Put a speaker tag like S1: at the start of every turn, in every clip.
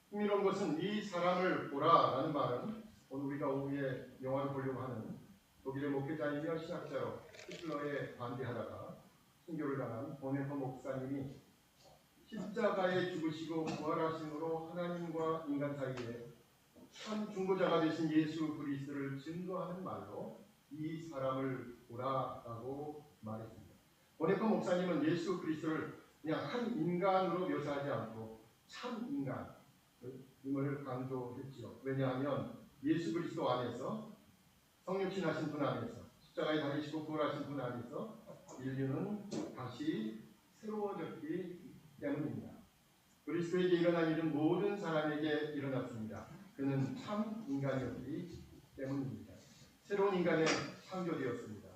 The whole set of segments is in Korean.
S1: 흥미로운 것은 이 사람을 보라라는 말은 오늘 우리가 오후에 영화를 보려고 하는 독일의 목회자이며 신학자로 히틀러에 반대하다가 순교를 당한 보네퍼 목사님이 십자가에 죽으시고 부활하심으로 하나님과 인간 사이에 참 중보자가 되신 예수 그리스도를 증거하는 말로 이 사람을 보라라고 말했습니다. 보네퍼 목사님은 예수 그리스도를 그냥 한 인간으로 묘사하지 않고 참 인간임을 강조했지요. 왜냐하면 예수 그리스도 안에서 성육신하신 분 안에서 십자가에 달리시고 부활하신 분 안에서 인류는 다시 새로워졌기 때문입니다. 그리스도에게 일어난 일은 모든 사람에게 일어났습니다. 그는 참 인간이었기 때문입니다. 새로운 인간에 창조되었습니다.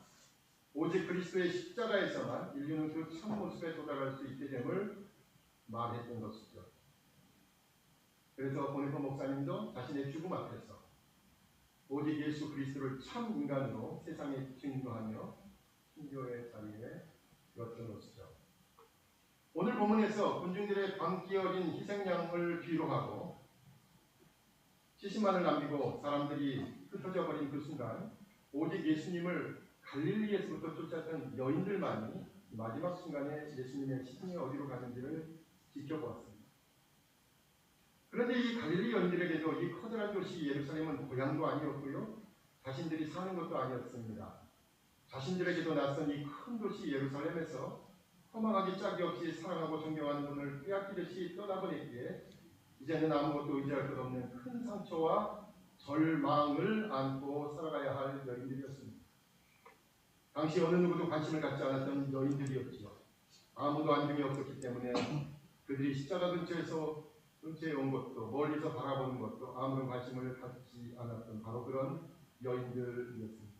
S1: 오직 그리스도의 십자가에서만 인류는 그 참 모습에 도달할 수 있게 됨을 말했던 것이죠. 그래서 보네퍼 목사님도 자신의 죽음 앞에서 오직 예수 그리스도를 참 인간으로 세상에 증거하며 순교의 자리에 들었던 것이죠. 오늘 본문에서 군중들의 광기 어린 희생양을 뒤로하고 70만을 남기고 사람들이 흩어져 버린 그 순간 오직 예수님을 갈릴리에서부터 쫓았던 여인들만이 마지막 순간에 예수님의 시신이 어디로 가는지를 지켜보았습니다. 그런데 이 갈릴리 여인들에게도 이 커다란 도시 예루살렘은 고향도 아니었고요, 자신들이 사는 것도 아니었습니다. 자신들에게도 낯선 이 큰 도시 예루살렘에서 허망하기 짝이 없이 사랑하고 존경하는 분을 빼앗기듯이 떠나보냈기에 이제는 아무것도 의지할 것 없는 큰 상처와 절망을 안고 살아가야 할 여인들이었습니다. 당시 어느 누구도 관심을 갖지 않았던 여인들이었지요. 아무도 안중이 없었기 때문에 그들이 십자가 근처에 온 것도 멀리서 바라보는 것도 아무런 관심을 갖지 않았던 바로 그런 여인들이었습니다.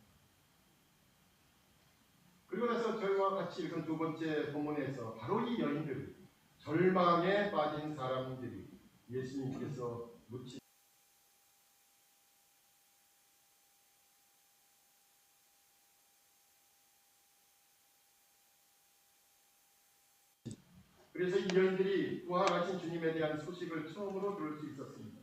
S1: 그리고 나서 저희와 같이 읽은 두 번째 본문에서 바로 이 여인들, 절망에 빠진 사람들이 예수님께서 묻힌 그래서 이 여인들이 부활하신 주님에 대한 소식을 처음으로 들을 수 있었습니다.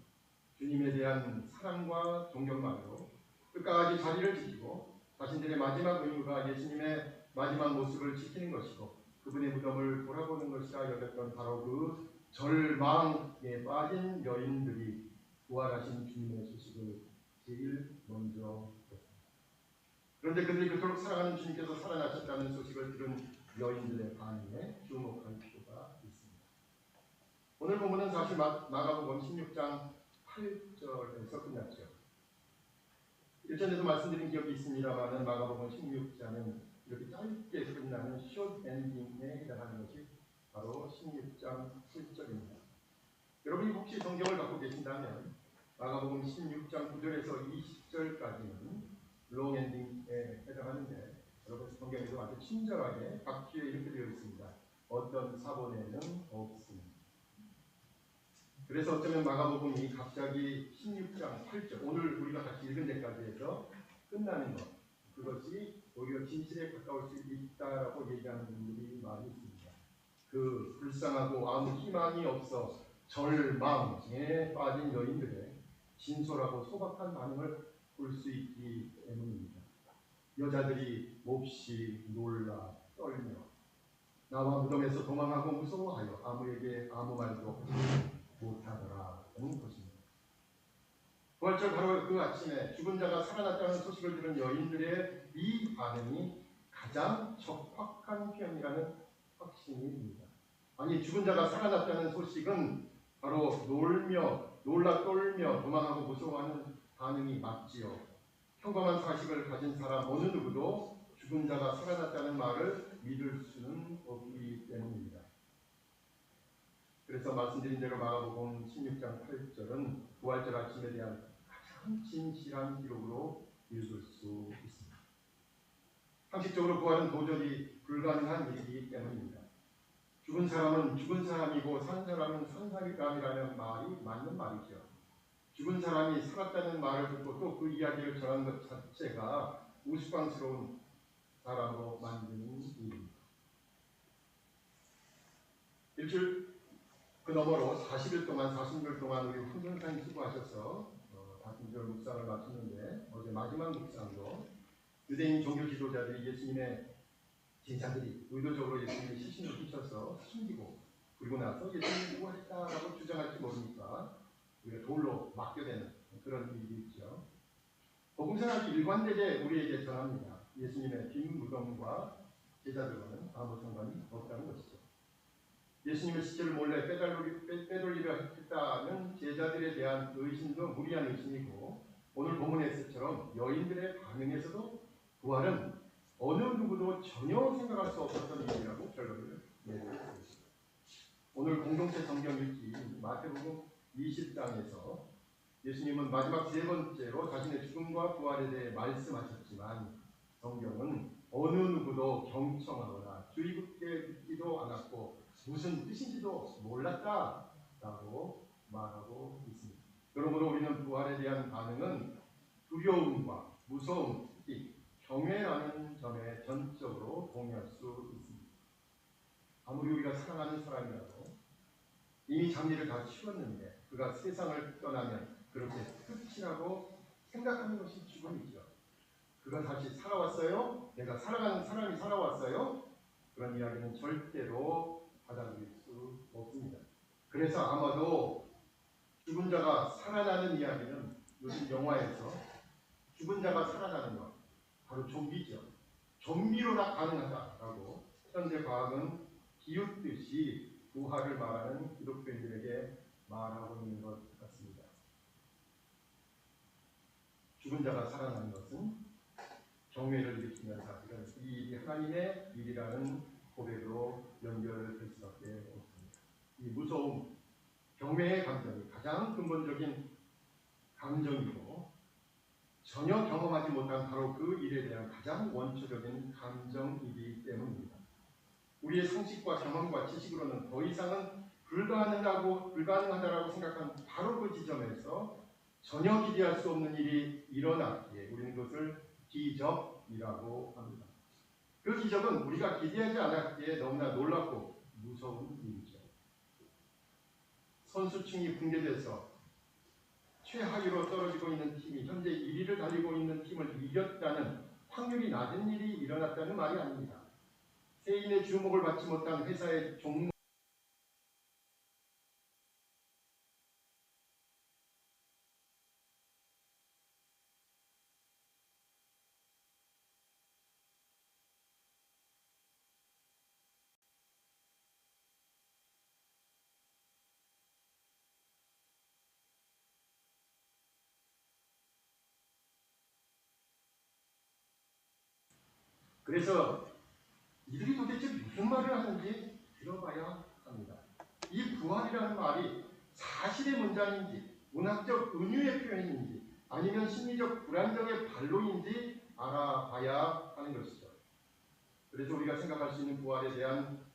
S1: 주님에 대한 사랑과 존경만으로 끝까지 자리를 지키고 자신들의 마지막 의무가 예수님의 마지막 모습을 지키는 것이고 그분의 무덤을 돌아보는 것이라 여겼던 바로 그 절망에 빠진 여인들이 부활하신 주님의 소식을 제일 먼저 듣습니다. 그런데 그들이 그토록 사랑하는 주님께서 살아나셨다는 소식을 들은 여인들의 반응에 주목할 필요가 있습니다. 오늘 본문은 사실 마가복음 16장 8절에서 끝났죠. 일전에도 말씀드린 기억이 있습니다만 마가복음 16장은 이렇게 짧게 끝나는 숏 엔딩에 해당하는 것이 바로 16장 7절입니다. 여러분이 혹시 성경을 갖고 계신다면 마가복음 16장 9절에서 20절까지는 롱 엔딩에 해당하는데 여러분 성경에도 아주 친절하게 각 뒤에 이렇게 되어 있습니다. 어떤 사본에는 없습니다. 그래서 어쩌면 마가복음이 갑자기 16장 8절 오늘 우리가 같이 읽은 데까지 해서 끝나는 것, 그것이 오히려 진실에 가까울 수 있다라고 얘기하는 분들이 많이 있습니다. 그 불쌍하고 아무 희망이 없어 절망에 빠진 여인들의 진솔하고 소박한 반응을 볼 수 있기 때문입니다. 여자들이 몹시 놀라 떨며 나와 무덤에서 도망하고 무서워하여 아무에게 아무 말도 못하더라는 것입니다. 부활절 바로 그 아침에 죽은 자가 살아났다는 소식을 들은 여인들의 이 반응이 가장 적확한 표현이라는 확신이 듭니다. 아니, 죽은 자가 살아났다는 소식은 바로 놀라 떨며 도망하고 무서워하는 반응이 맞지요. 평범한 사실을 가진 사람 어느 누구도 죽은 자가 살아났다는 말을 믿을 수는 없기 때문입니다. 그래서 말씀드린 대로 마가복음 16장 8절은 부활절 아침에 대한 가장 진실한 기록으로 읽을 수 있습니다. 상식적으로 부활은 도저히 불가능한 일이기 때문입니다. 죽은 사람은 죽은 사람이고 산 사람은 산 사람이라는 말이 맞는 말이죠. 죽은 사람이 살았다는 말을 듣고 또 그 이야기를 전하는 것 자체가 우스꽝스러운 사람으로 만드는 일입니다. 그 너머로 40일 동안 40일 동안 우리 훈련사님 수고하셔서 다신절 묵상을 마쳤는데 어제 마지막 묵상도 유대인 종교 지도자들이 예수님의 제자들이 의도적으로 예수님의 시신을 훔쳐서 숨기고 그리고 나서 예수님이 부활했다라고 주장할지 모르니까 우리가 돌로 맡겨대는 그런 일이 있죠. 복음생활이 일관되게 우리에게 전합니다. 예수님의 빈 무덤과 제자들과는 아무 상관이 없다는 것이죠. 예수님의 시체를 몰래 빼돌리려 했다는 제자들에 대한 의심도 무리한 의심이고 오늘 본문에서처럼 여인들의 반응에서도 부활은 어느 누구도 전혀 생각할 수 없었던 일이라고 결론을 내리고 있습니다. 오늘 공동체 성경 읽기 마태복음 20장에서 예수님은 마지막 세 번째로 자신의 죽음과 부활에 대해 말씀하셨지만 성경은 어느 누구도 경청하거나 주의 깊게 듣지도 않았고 무슨 뜻인지도 몰랐다라고 말하고 있습니다. 그러므로 우리는 부활에 대한 반응은 두려움과 무서움, 특히 경외라는 점에 전적으로 동의할 수 있습니다. 아무리 우리가 사랑하는 사람이라도 이미 장례를 다 치렀는데 그가 세상을 떠나면 그렇게 끝이라고 생각하는 것이 죽음이죠. 그가 다시 살아왔어요? 내가 사랑하는 사람이 살아왔어요? 그런 이야기는 절대로 받아들일 수 없습니다. 그래서 아마도 죽은 자가 살아나는 이야기는 요즘 영화에서 죽은 자가 살아나는 것 바로 좀비죠. 좀비로나 가능하다라고 현대 과학은 비웃듯이 부활을 말하는 기독교인들에게 말하고 있는 것 같습니다. 죽은 자가 살아나는 것은 경외를 일으키는 사실은 이 일이 하나님의 일이라는 고백으로 연결될 수밖에 없습니다. 이 무서움, 경외의 감정이 가장 근본적인 감정이고 전혀 경험하지 못한 바로 그 일에 대한 가장 원초적인 감정이기 때문입니다. 우리의 상식과 경험과 지식으로는 더 이상은 불가능하다라고 생각한 바로 그 지점에서 전혀 기대할 수 없는 일이 일어났기에 우리는 그것을 기적이라고 합니다. 그 기적은 우리가 기대하지 않았기에 너무나 놀랍고 무서운 일이죠. 선수층이 붕괴돼서 최하위로 떨어지고 있는 팀이 현재 1위를 달리고 있는 팀을 이겼다는 확률이 낮은 일이 일어났다는 말이 아닙니다. 세인의 주목을 받지 못한 회사의 종목 그래서 이들이 도대체 무슨 말을 하는지 들어봐야 합니다. 이 부활이라는 말이 사실의 문장인지 문학적 은유의 표현인지 아니면 심리적 불안정의 반론인지 알아봐야 하는 것이죠. 그래서 우리가 생각할 수 있는 부활에 대한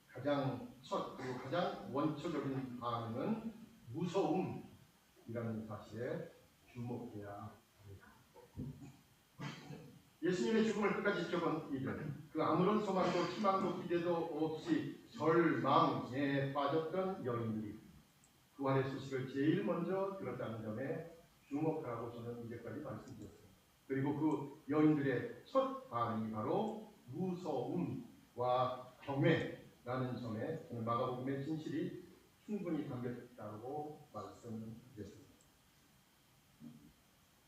S1: 가장 첫 그리고 가장 원초적인 반응은 무서움이라는 사실에 주목해야 합니다. 예수님의 죽음을 끝까지 지켜본 이들, 그 아무런 소망도 희망도 기대도 없이 절망에 빠졌던 여인들이 부활의 소식을 제일 먼저 들었다는 점에 주목하라고 저는 이제까지 말씀드렸습니다. 그리고 그 여인들의 첫 반응이 바로 무서움과 경외라는 점에 저는 마가복음의 진실이 충분히 담겼다고 말씀드렸습니다.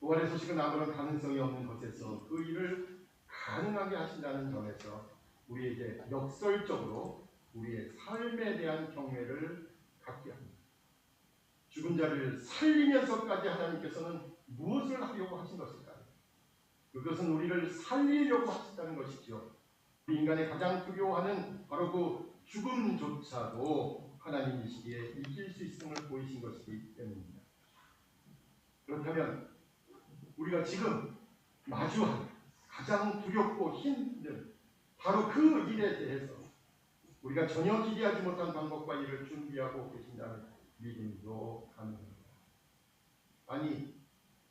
S1: 부활의 소식은 아무런 가능성이 없는 것에서 그 일을 가능하게 하신다는 점에서 우리에게 역설적으로 우리의 삶에 대한 경외를 갖게 합니다. 죽은 자를 살리면서까지 하나님께서는 무엇을 하려고 하신 것일까요? 그것은 우리를 살리려고 하신다는 것이죠. 우리 인간의 가장 두려워하는 바로 그 죽음조차도 하나님이시기에 이길 수 있음을 보이신 것이기 때문입니다. 그렇다면 우리가 지금 마주한 가장 두렵고 힘든 바로 그 일에 대해서 우리가 전혀 기대하지 못한 방법과 일을 준비하고 계신다는 믿음도 가능합니다. 아니,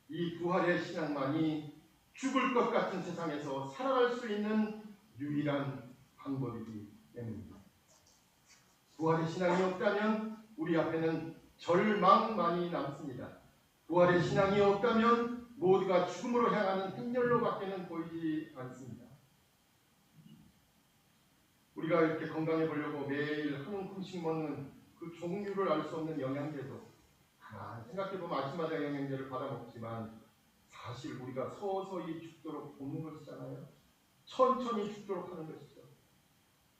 S1: 이 부활의 신앙만이 죽을 것 같은 세상에서 살아갈 수 있는 유일한 방법이기 때문입니다. 부활의 신앙이 없다면 우리 앞에는 절망만이 남습니다. 부활의 신앙이 없다면 모두가 죽음으로 향하는 행렬로밖에는 보이지 않습니다. 우리가 이렇게 건강해 보려고 매일 한 움큼씩 먹는 그 종류를 알 수 없는 영양제도 생각해보면 아침마다 영양제를 받아먹지만 사실 우리가 서서히 죽도록 돕는 것이잖아요. 천천히 죽도록 하는 것이죠.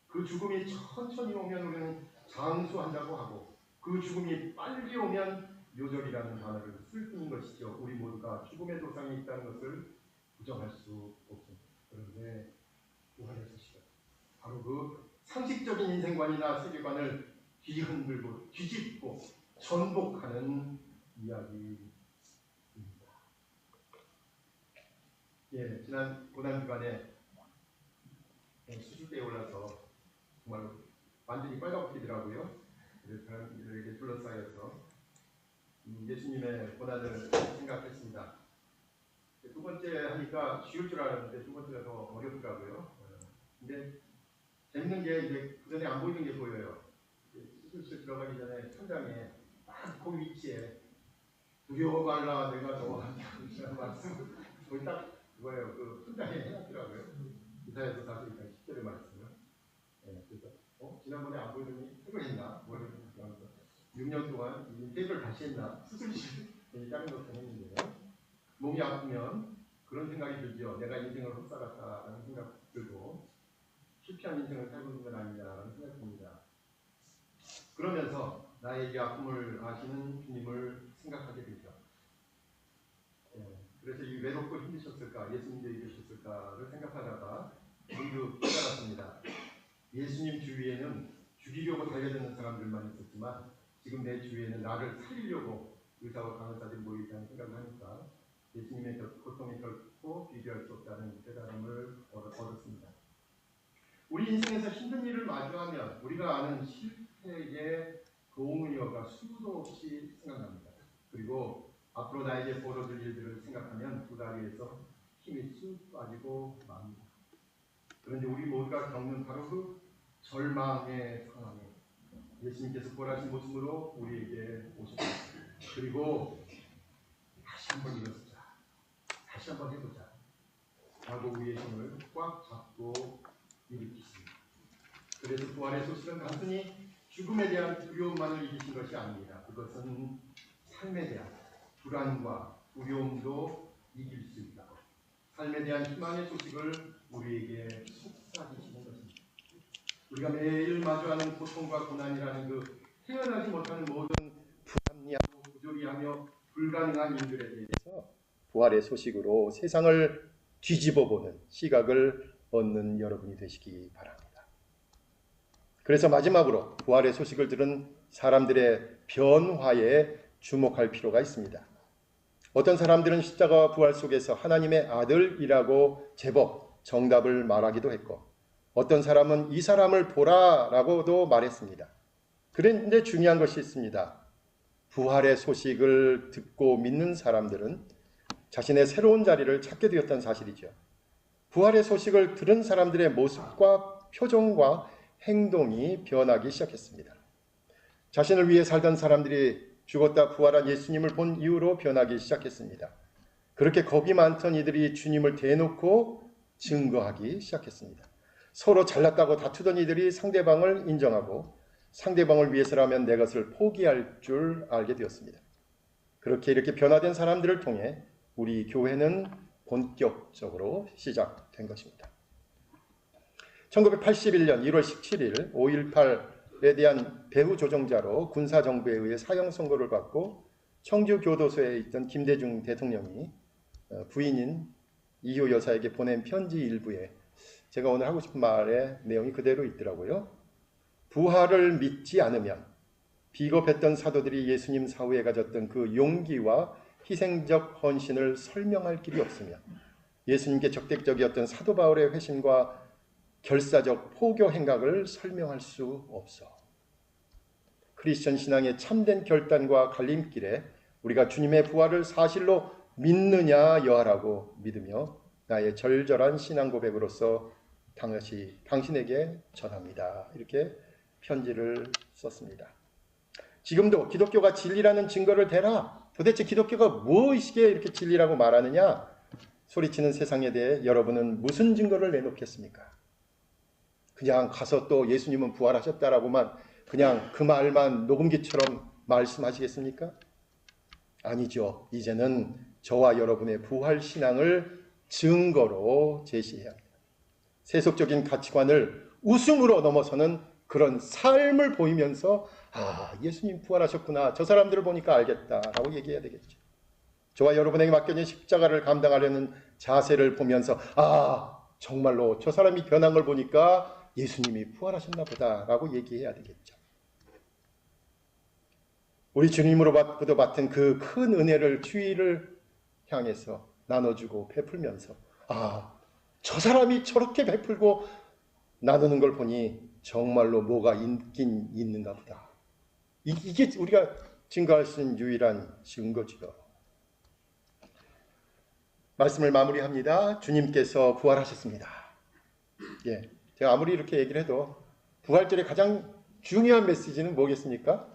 S1: 그 죽음이 천천히 오면 우리는 장수한다고 하고 그 죽음이 빨리 오면 요절이라는 단어를 쓸 뿐인 것이죠. 우리 모두가 죽음의 도상에 있다는 것을 부정할 수 없습니다. 그런데 부활의 소식은 바로 그 상식적인 인생관이나 세계관을 뒤흔들고 뒤집고 전복하는 이야기입니다. 지난 고난주간에 수술대에 올라서 정말 완전히 빨갛게 그래서 사람들에게 둘러싸여서 예수님의 고난을 생각했습니다. 두 번째 하니까 쉬울 줄 알았는데 두 번째가 더 어렵더라고요. 근데 재밌는 게 이제 그 전에 안 보이는 게 보여요. 수술실 들어가기 전에 천장에 딱 그 위치에 두려워 말라 내가 너와 함께하리라 말씀을 거의 딱 그거예요. 그 천장에 해놨더라고요. 기사에서 사실 10절의 말씀을. 그래서 지난번에 안 보이더니 수술했나? 뭐 이런 6년 동안 인테이크를 다시 했나? 수술실 작은 것도 했는데요. 몸이 아프면 그런 생각이 들죠. 내가 인생을 헛살았다라는 생각 들고 실패한 인생을 살고 있는 건 아니냐라는 생각이 듭니다. 그러면서 나의 이 아픔을 아시는 주님을 생각하게 되죠. 그래서 이 외롭고 힘드셨을까, 예수님도 이러셨을까를 생각하다가 문득 깨달았습니다. 예수님 주위에는 죽이려고 달려드는 사람들만 있었지만 지금 내 주위에는 나를 살리려고 의사와 간호사들이 모이다는 생각을 하니까 예수님의 고통이 결코 비교할 수 없다는 깨달음을 얻었습니다. 우리 인생에서 힘든 일을 마주하면 우리가 아는 실패의 도움이어가 수도 없이 생각납니다. 그리고 앞으로 나에게 벌어질 일들을 생각하면 두 다리에서 힘이 쑥 빠지고 맙니다. 그런데 우리 모두가 겪는 바로 그 절망의 상황에 예수님께서 부활하신 모습으로 우리에게 오셨습니다. 그리고 다시 한번 일어서자, 다시 한번 해보자 라고 우리의 힘을 꽉 잡고 일으키십니다. 그래서 부활의 소식은 단순히 죽음에 대한 두려움만을 이기신 것이 아닙니다. 그것은 삶에 대한 불안과 두려움도 이길 수 있다. 삶에 대한 희망의 소식을 우리에게 속삭이시는 것입니다. 우리가 매일 마주하는 고통과 고난이라는 그 헤어나지 못하는 모든 불합리하고 부조리하며 불가능한 일들에 대해서 부활의 소식으로 세상을 뒤집어보는 시각을 얻는 여러분이 되시기 바랍니다. 그래서 마지막으로 부활의 소식을 들은 사람들의 변화에 주목할 필요가 있습니다. 어떤 사람들은 십자가와 부활 속에서 하나님의 아들이라고 제법 정답을 말하기도 했고 어떤 사람은 이 사람을 보라라고도 말했습니다. 그런데 중요한 것이 있습니다. 부활의 소식을 듣고 믿는 사람들은 자신의 새로운 자리를 찾게 되었다는 사실이죠. 부활의 소식을 들은 사람들의 모습과 표정과 행동이 변하기 시작했습니다. 자신을 위해 살던 사람들이 죽었다 부활한 예수님을 본 이후로 변하기 시작했습니다. 그렇게 겁이 많던 이들이 주님을 대놓고 증거하기 시작했습니다. 서로 잘났다고 다투던 이들이 상대방을 인정하고 상대방을 위해서라면 내 것을 포기할 줄 알게 되었습니다. 그렇게 이렇게 변화된 사람들을 통해 우리 교회는 본격적으로 시작된 것입니다. 1981년 1월 17일 5.18에 대한 배후 조종자로 군사정부에 의해 사형 선고를 받고 청주교도소에 있던 김대중 대통령이 부인인 이효 여사에게 보낸 편지 일부에 제가 오늘 하고 싶은 말의 내용이 그대로 있더라고요. 부활을 믿지 않으면 비겁했던 사도들이 예수님 사후에 가졌던 그 용기와 희생적 헌신을 설명할 길이 없으며 예수님께 적대적이었던 사도 바울의 회심과 결사적 포교 행각을 설명할 수 없어. 크리스천 신앙의 참된 결단과 갈림길에 우리가 주님의 부활을 사실로 믿느냐 여하라고 믿으며 나의 절절한 신앙 고백으로서 당신에게 전합니다. 이렇게 편지를 썼습니다. 지금도 기독교가 진리라는 증거를 대라. 도대체 기독교가 무엇이기에 이렇게 진리라고 말하느냐? 소리치는 세상에 대해 여러분은 무슨 증거를 내놓겠습니까? 그냥 가서 또 예수님은 부활하셨다라고만 그냥 그 말만 녹음기처럼 말씀하시겠습니까? 아니죠. 이제는 저와 여러분의 부활 신앙을 증거로 제시해야 합니다. 세속적인 가치관을 웃음으로 넘어서는 그런 삶을 보이면서 예수님 부활하셨구나. 저 사람들을 보니까 알겠다라고 얘기해야 되겠죠. 저와 여러분에게 맡겨진 십자가를 감당하려는 자세를 보면서 정말로 저 사람이 변한 걸 보니까 예수님이 부활하셨나 보다라고 얘기해야 되겠죠. 우리 주님으로부터 받은 그 큰 은혜를 주위를 향해서 나눠주고 베풀면서 저 사람이 저렇게 베풀고 나누는 걸 보니 정말로 뭐가 있긴 있는가 보다. 이게 우리가 증거할 수 있는 유일한 증거지요. 말씀을 마무리합니다. 주님께서 부활하셨습니다. 제가 아무리 이렇게 얘기를 해도 부활절의 가장 중요한 메시지는 뭐겠습니까?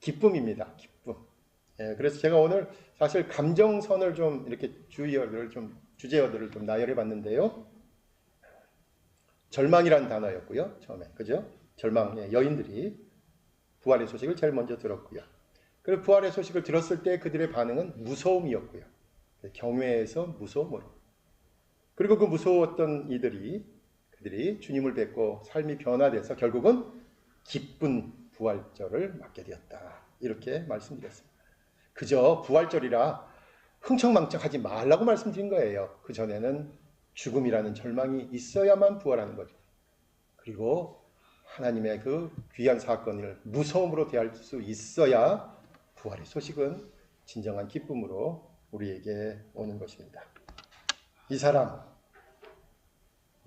S1: 기쁨입니다. 기쁨. 그래서 제가 오늘 사실 감정선을 좀 이렇게 주제어들을 좀 나열해 봤는데요. 절망이란 단어였고요. 처음에. 그죠? 절망의 여인들이 부활의 소식을 제일 먼저 들었고요. 그리고 부활의 소식을 들었을 때 그들의 반응은 무서움이었고요. 경외에서 무서움으로. 그리고 그 무서웠던 그들이 주님을 뵙고 삶이 변화돼서 결국은 기쁜 부활절을 맞게 되었다. 이렇게 말씀드렸습니다. 그저 부활절이라 흥청망청하지 말라고 말씀드린 거예요. 그 전에는 죽음이라는 절망이 있어야만 부활하는 거죠. 그리고 하나님의 그 귀한 사건을 무서움으로 대할 수 있어야 부활의 소식은 진정한 기쁨으로 우리에게 오는 것입니다. 이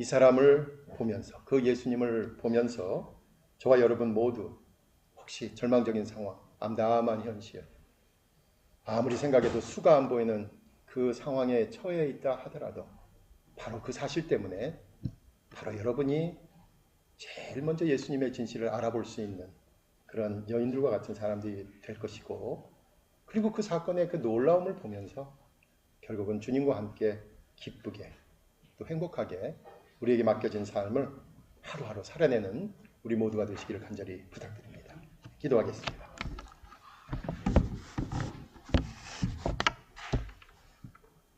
S1: 사람을 보면서, 그 예수님을 보면서 저와 여러분 모두 혹시 절망적인 상황, 암담한 현실, 아무리 생각해도 수가 안 보이는 그 상황에 처해 있다 하더라도 바로 그 사실 때문에 바로 여러분이 제일 먼저 예수님의 진실을 알아볼 수 있는 그런 여인들과 같은 사람들이 될 것이고, 그리고 그 사건의 그 놀라움을 보면서 결국은 주님과 함께 기쁘게 또 행복하게 우리에게 맡겨진 삶을 하루하루 살아내는 우리 모두가 되시기를 간절히 부탁드립니다. 기도하겠습니다.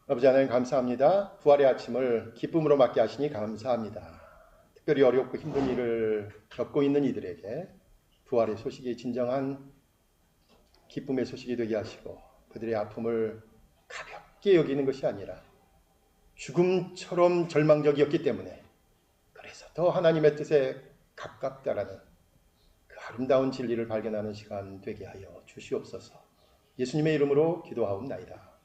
S1: 아버지 하나님 감사합니다. 부활의 아침을 기쁨으로 맞게 하시니 감사합니다. 특별히 어렵고 힘든 일을 겪고 있는 이들에게 부활의 소식이 진정한 기쁨의 소식이 되게 하시고 그들의 아픔을 가볍게 여기는 것이 아니라 죽음처럼 절망적이었기 때문에 그래서 더 하나님의 뜻에 가깝다라는 그 아름다운 진리를 발견하는 시간 되게 하여 주시옵소서. 예수님의 이름으로 기도하옵나이다.